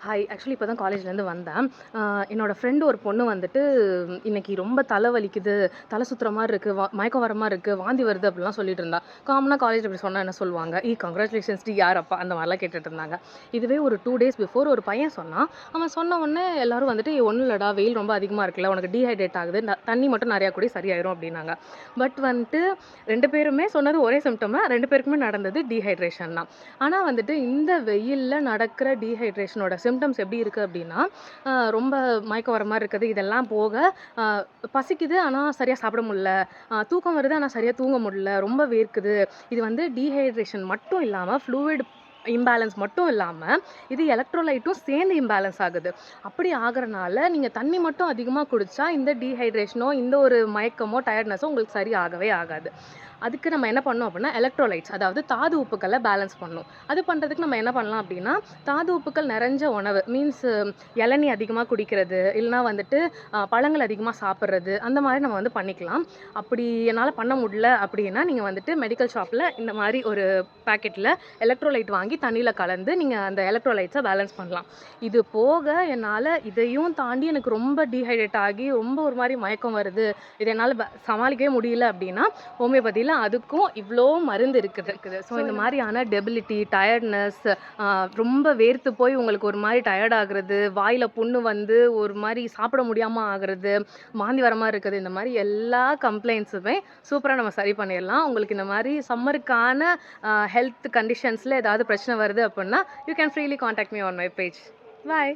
Hi. Actually இப்போ தான் காலேஜ்லேருந்து வந்தேன். என்னோட ஃப்ரெண்டு ஒரு பொண்ணு வந்துட்டு, இன்னைக்கு ரொம்ப தலை வலிக்குது, தலை சுத்துற மாரி இருக்கு, மயக்கம் வர மாரி இருக்கு, வாந்தி வருது அப்படிலாம் சொல்லிட்டு இருந்தா. காமனா காலேஜ்ல இப்படி சொன்னா என்ன சொல்லுவாங்க? கங்ராச்சுலேஷன்ஸ் டி யார் அப்பா? அந்த மாரிலாம் கேட்டுட்டு இருந்தாங்க. இதுவே ஒரு 2 டேஸ் பிஃபோர் ஒரு பையன் சொன்னான். அவன் சொன்ன உடனே எல்லாரும் வந்துட்டு, ஒண்ணும் இல்லடா, வெயில் ரொம்ப அதிகமா இருக்குல்ல, உனக்கு டீஹைட்ரேட் ஆகுது, தண்ணி மட்டும் நெறையா குடி சரியாயிரும் அப்படின்னாங்க. பட் வந்துட்டு 2 பேருமே சொன்னது ஒரே சிம்ப்டம் தான். 2 பேருக்குமே நடந்தது டீஹைட்ரேஷன் தான். ஆனா வந்துட்டு இந்த வெயில்ல நடக்கிற டீஹைட்ரேஷனோட சிம்டம்ஸ் எப்படி இருக்குது அப்படின்னா, ரொம்ப மயக்கம் வர மாரி இருக்குது. இதெல்லாம் போக அ பசிக்குது, ஆனா சரியா சாப்பிட முடியல. தூக்கம் வருது, ஆனா சரியா தூங்க முடியல. ரொம்ப வேர்க்குது. இது வந்து டீஹைட்ரேஷன் மட்டும் இல்லாம, ஃப்ளூயிட் இம்பேலன்ஸ் மட்டும் இல்லாம, இது எலக்ட்ரோலைட்டும் சேர்ந்து இம்பேலன்ஸ் ஆகுது. அப்படி ஆகுறனால, நீங்க தண்ணி மட்டும் அதிகமா குடிச்சா, இந்த டீஹைட்ரேஷனோ, இந்த ஒரு மயக்கமோ, டயர்ட்னஸோ உங்களுக்கு சரி ஆகவே ஆகாது. அதுக்கு நம்ம என்ன பண்ணணும் அப்படின்னா, எலக்ட்ரோலைட்ஸ் அதாவது தாது உப்புக்கள பேலன்ஸ் பண்ணணும். அது பண்றதுக்கு நம்ம என்ன பண்ணலாம் அப்படின்னா, தாது உப்புக்கள் நிறைஞ்ச உணவு மீன்ஸ் இளநீ அதிகமா குடிக்கிறது, இல்லனா வந்துட்டு பழங்கள் அதிகமா சாப்பிடுறது, அந்த மாரி நம்ம வந்து பண்ணிக்கலாம். அப்படி என்னால பண்ண முடியல அப்படின்னா, நீங்க வந்துட்டு மெடிக்கல் ஷாப்ல இந்த மாரி ஒரு பாக்கெட்ல எலக்ட்ரோலைட் வாங்கி தண்ணீல கலந்து நீங்க அந்த எலக்ட்ரோலைட்ஸ பேலன்ஸ் பண்ணலாம். இது போக என்னால இதையும் தாண்டி எனக்கு ரொம்ப டீஹைட்ரேட் ஆகி, ரொம்ப ஒரு மாரி மயக்கம் வருது. இத என்னால சமாளிக்கவே முடியல அப்படின்னா, ஹோமியோபதியில அதுக்கும் இவ்ளோ மருந்து இருக்குது. ஸோ இந்த மாரியான டெபிலிட்டி, டயர்ட்னஸ், ரொம்ப வேர்த்து போய் உங்களுக்கு ஒரு மாரி டயர்ட் ஆகுறது, வாயில புண்ணு வந்து ஒரு மாரி சாப்பிட முடியாம ஆகுறது, வாந்தி வர மாரி இருக்குது. இந்த மாரி எல்லா கம்ப்ளைண்ட்ஸுமே சூப்பரா நம்ம சரி பண்ணிறலாம். உங்களுக்கு இந்த மாரி சம்மருக்கான ஹெல்த் கண்டிஷன்ஸ்ல ஏதாவது பிரச்சனை வருது அப்புட்னா, you can freely contact me on my page. Bye.